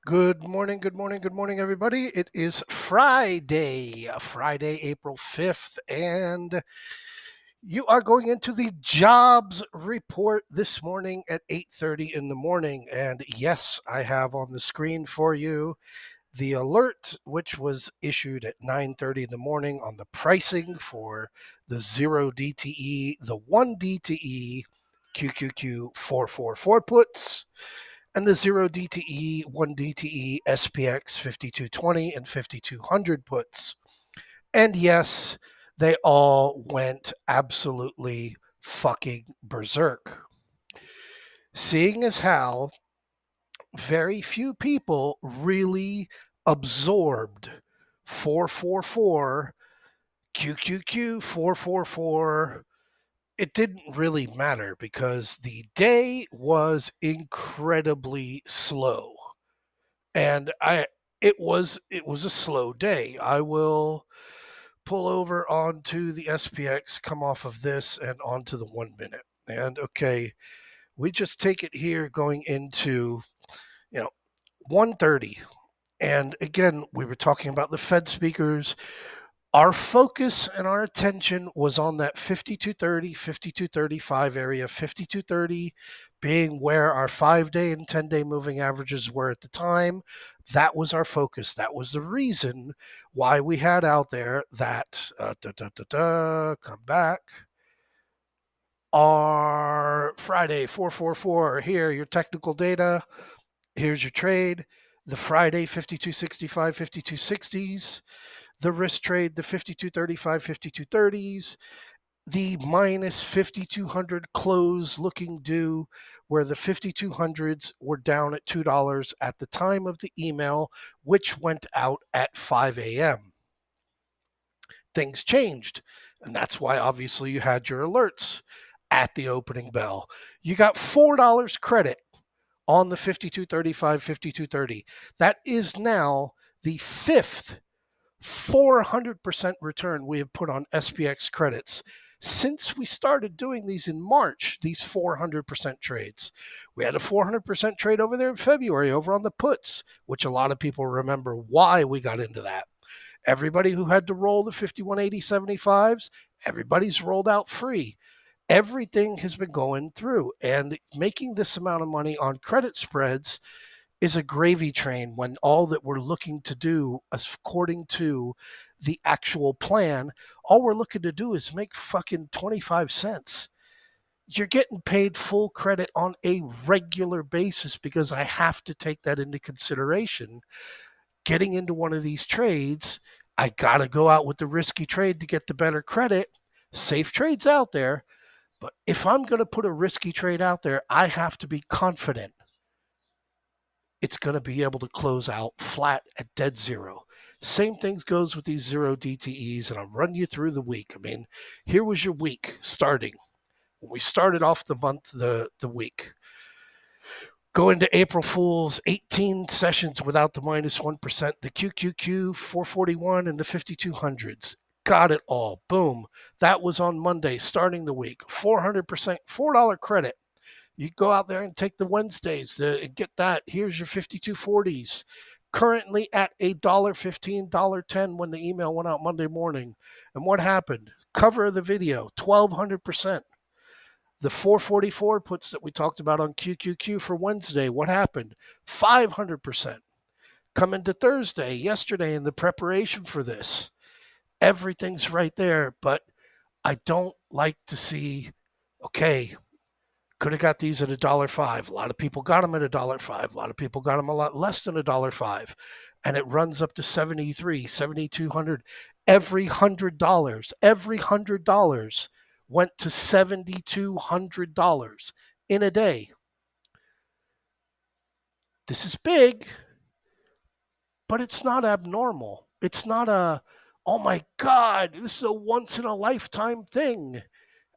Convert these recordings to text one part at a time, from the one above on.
Good morning, good morning, good morning, everybody. It is Friday, April 5th, and you are going into the jobs report this morning at 8:30 in the morning. And yes, I have on the screen for you the alert, which was issued at 9:30 in the morning on the pricing for the 0 DTE, the 1 DTE QQQ 444 puts, and the 0 DTE, 1 DTE SPX 5220 and 5200 puts. And yes, they all went absolutely fucking berserk. Seeing as how very few people really absorbed 444, QQQ 444, it didn't really matter because the day was incredibly slow. And it was a slow day. I will pull over onto the SPX, come off of this and onto the 1 minute. And okay, we just take it here going into, 1:30. And again, we were talking about the Fed speakers. Our focus and our attention was on that 5230, 5235 area, 5230 being where our 5-day and 10-day moving averages were at the time. That was our focus. That was the reason why we had out there that, come back, our Friday 444. Here, your technical data. Here's your trade. The Friday 5265, 5260s. The risk trade, the 5235, 5230s, the minus 5200 close looking due, where the 5200s were down at $2 at the time of the email, which went out at 5 a.m. Things changed, and that's why obviously you had your alerts at the opening bell. You got $4 credit on the 5235, 5230. That is now the fifth 400% return we have put on SPX credits since we started doing these in March, these 400% trades. We had a 400% trade over there in February over on the puts, which a lot of people remember why we got into that. Everybody who had to roll the 5180 75s, everybody's rolled out free. Everything has been going through, and making this amount of money on credit spreads is a gravy train when all that we're looking to do, according to the actual plan, all we're looking to do is make fucking 25 cents. You're getting paid full credit on a regular basis because I have to take that into consideration. Getting into one of these trades, I got to go out with the risky trade to get the better credit. Safe trades out there. But if I'm going to put a risky trade out there, I have to be confident it's going to be able to close out flat at dead zero. Same things goes with these 0 DTEs, and I'll run you through the week. I mean, here was your week starting. When we started off the month, the week. Go into April Fool's, 18 sessions without the minus 1%, the QQQ 441 and the 5200s. Got it all. Boom. That was on Monday, starting the week. 400%, $4 credit. You go out there and take the Wednesdays and get that. Here's your 5240s. Currently at $1.15, $1.10 when the email went out Monday morning. And what happened? Cover of the video, 1,200%. The 444 puts that we talked about on QQQ for Wednesday, what happened? 500%. Coming to Thursday, yesterday, in the preparation for this, everything's right there. But I don't like to see, okay, could have got these at $1.05. A lot of people got them at $1.05. A lot of people got them a lot less than $1.05. And it runs up to 73, 7,200. Every $100 went to $7,200 in a day. This is big, but it's not abnormal. It's not a, oh my God, this is a once in a lifetime thing.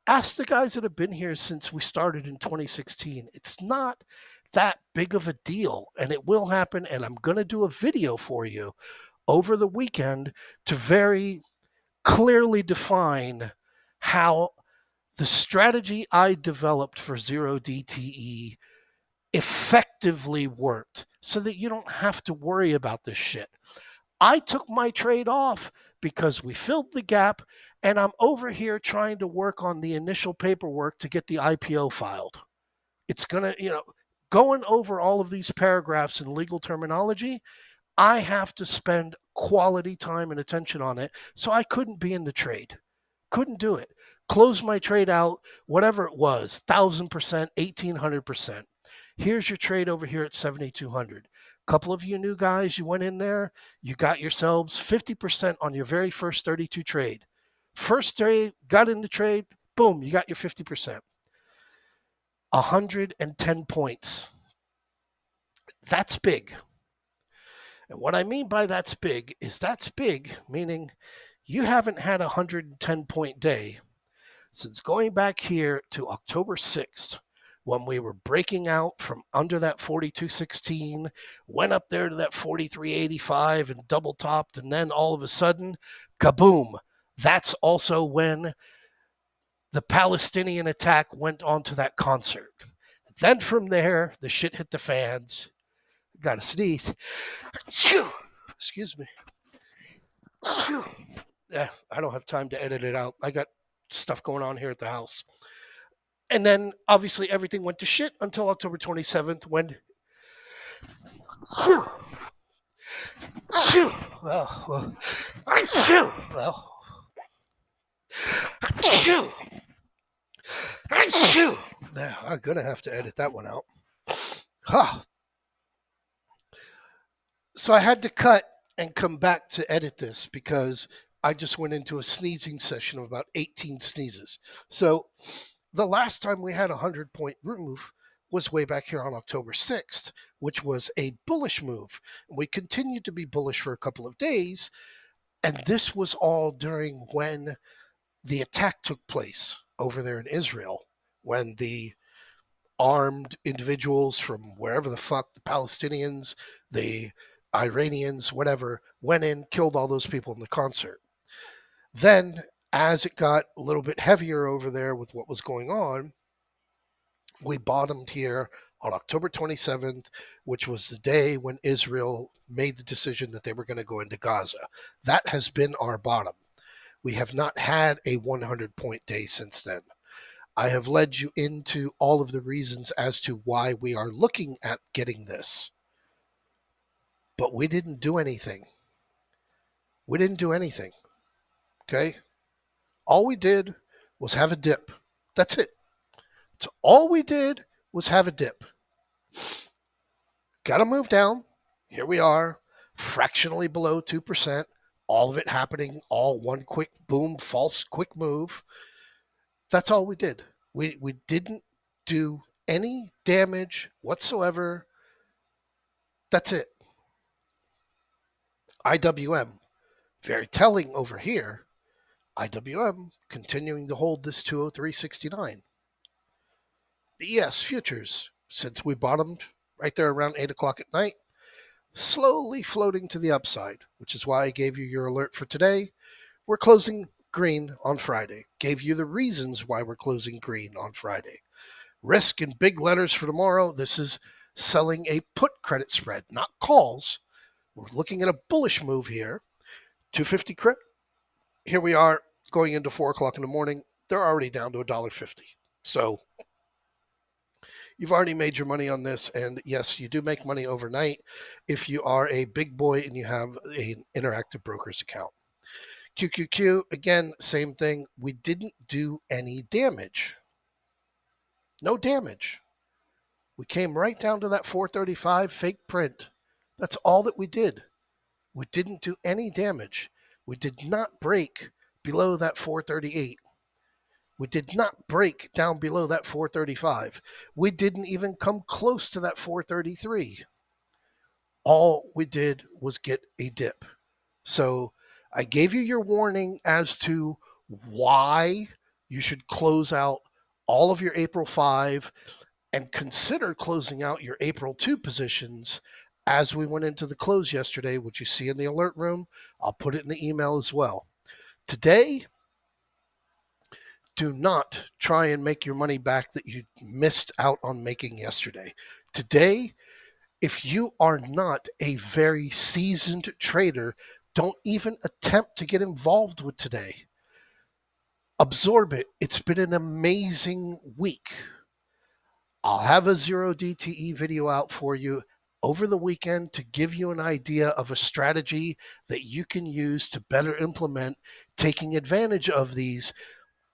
Ask the guys that have been here since we started in 2016. It's not that big of a deal, and it will happen. And I'm going to do a video for you over the weekend to very clearly define how the strategy I developed for 0 DTE effectively worked so that you don't have to worry about this shit. I took my trade off because we filled the gap and I'm over here trying to work on the initial paperwork to get the IPO filed. It's going to, going over all of these paragraphs in legal terminology, I have to spend quality time and attention on it. So I couldn't be in the trade. Couldn't do it. Close my trade out, whatever it was, 1,000%, 1,800%. Here's your trade over here at 7,200. Couple of you new guys, you went in there, you got yourselves 50% on your very first 32 trade. First trade, got in the trade, boom, you got your 50%. 110 points. That's big. And what I mean by that's big is that's big, meaning you haven't had a 110-point day since going back here to October 6th, when we were breaking out from under that 42.16, went up there to that 43.85 and double topped, and then all of a sudden, kaboom. That's also when the Palestinian attack went onto that concert. Then from there, the shit hit the fans. Got to sneeze. Excuse me. Yeah, I don't have time to edit it out. I got stuff going on here at the house. And then obviously everything went to shit until October 27th when well, well, I'm gonna have to edit that one out. Huh. So I had to cut and come back to edit this because I just went into a sneezing session of about 18 sneezes. So the last time we had a 100-point move was way back here on October 6th, which was a bullish move. And we continued to be bullish for a couple of days. And this was all during when the attack took place over there in Israel, when the armed individuals from wherever the fuck, the Palestinians, the Iranians, whatever, went in, killed all those people in the concert. Then, as it got a little bit heavier over there with what was going on, we bottomed here on October 27th, which was the day when Israel made the decision that they were going to go into Gaza. That has been our bottom. We have not had a 100-point day since then. I have led you into all of the reasons as to why we are looking at getting this. But we didn't do anything. We didn't do anything. Okay? All we did was have a dip. That's it. So all we did was have a dip. Got to move down. Here we are, fractionally below 2%. All of it happening, all one quick boom, false quick move. That's all we did. We didn't do any damage whatsoever. That's it. IWM, very telling over here. IWM continuing to hold this 203.69. The ES futures, since we bottomed right there around 8 o'clock at night, slowly floating to the upside, which is why I gave you your alert for today. We're closing green on Friday. Gave you the reasons why we're closing green on Friday. Risk in big letters for tomorrow. This is selling a put credit spread, not calls. We're looking at a bullish move here. 250 credit. Here we are going into 4 o'clock in the morning. They're already down to $1.50. So you've already made your money on this. And yes, you do make money overnight if you are a big boy and you have an Interactive Brokers account. QQQ, again, same thing. We didn't do any damage. No damage. We came right down to that 435 fake print. That's all that we did. We didn't do any damage. We did not break below that 438. We did not break down below that 435. We didn't even come close to that 433. All we did was get a dip. So I gave you your warning as to why you should close out all of your April 5 and consider closing out your April 2 positions as we went into the close yesterday, which you see in the alert room. I'll put it in the email as well. Today, do not try and make your money back that you missed out on making yesterday. Today, if you are not a very seasoned trader, don't even attempt to get involved with today. Absorb it. It's been an amazing week. I'll have a zero DTE video out for you over the weekend to give you an idea of a strategy that you can use to better implement taking advantage of these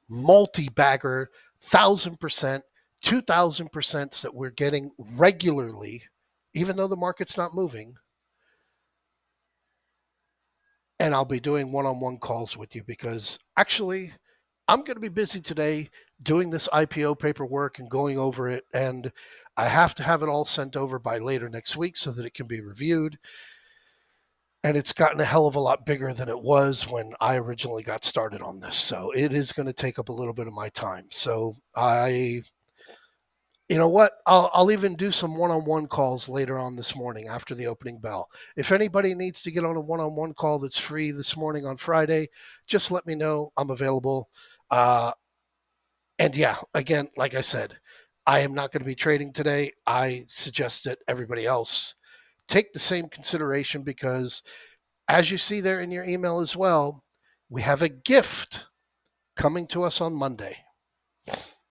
multi-bagger 1,000%, 2,000% that we're getting regularly, even though the market's not moving. And I'll be doing one-on-one calls with you because actually I'm going to be busy today doing this IPO paperwork and going over it. And I have to have it all sent over by later next week so that it can be reviewed. And it's gotten a hell of a lot bigger than it was when I originally got started on this. So it is going to take up a little bit of my time. So you know what? I'll even do some one-on-one calls later on this morning after the opening bell. If anybody needs to get on a one-on-one call that's free this morning on Friday, just let me know. I'm available. And yeah, again, like I said, I am not going to be trading today. I suggest that everybody else take the same consideration because, as you see there in your email as well, we have a gift coming to us on Monday.